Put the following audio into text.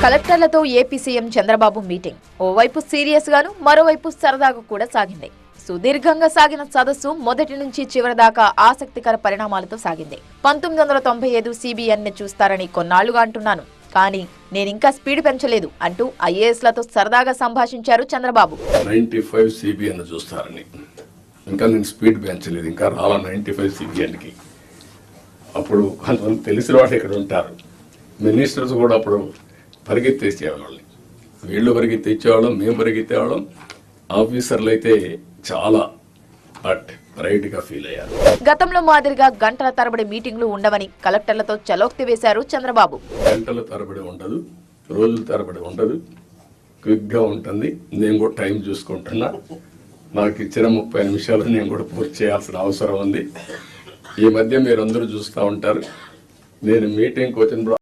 కలెక్టర్లతో AP CM Chandrababu meeting ఓవైపు serious గాను మరోవైపు సరదాగా కూడా సాగింది. సుదీర్ఘంగా సాగిన సదస్సు మొదటి నుంచి చివరి దాకా ఆసక్తికర పరిణామాలతో సాగింది. 1995 సిబిఎన్ చూస్తారని కొన్నాళ్లుగా అంటున్నాను, కానీ నేనింకా స్పీడ్ పెంచలేదు అంటూ ఐఏఎస్లతో సరదాగా సంభాషించారు చంద్రబాబు. 95 సిబిఎన్ చూస్తారని ఇంకా నేను స్పీడ్ పెంచలేదు, ఇంకా రాలా 95 సిబిఎన్కి. అప్పుడు కొంతమంది తెలిసిన వాళ్ళు ఇక్కడ ఉంటారు, మినిస్టర్స్ కూడా అప్పుడు పరిగెత్తేసేవాళ్ళని, వీళ్ళు పరిగెత్తేవాళ్ళం, మేము పరిగెత్తేవాళ్ళం. ఆఫీసర్లు అయితే చాలా రైట్ గా ఫీల్ అయ్యారు. గతంలో మాదిరిగా గంటల తరబడి మీటింగ్లు ఉండవని కలెక్టర్లతో చలోక్తి వేశారు చంద్రబాబు. గంటల తరబడి ఉండదు, రోజుల తరబడి ఉండదు, క్విక్ గా ఉంటుంది. నేను కూడా టైం చూసుకుంటున్నా, నాకు ఇచ్చిన 30 నిమిషాలు నేను కూడా పూర్తి చేయాల్సిన అవసరం ఉంది. ఈ మధ్య మీరందరూ చూస్తూ ఉంటారు, నేను మీటింగ్కి వచ్చినప్పుడు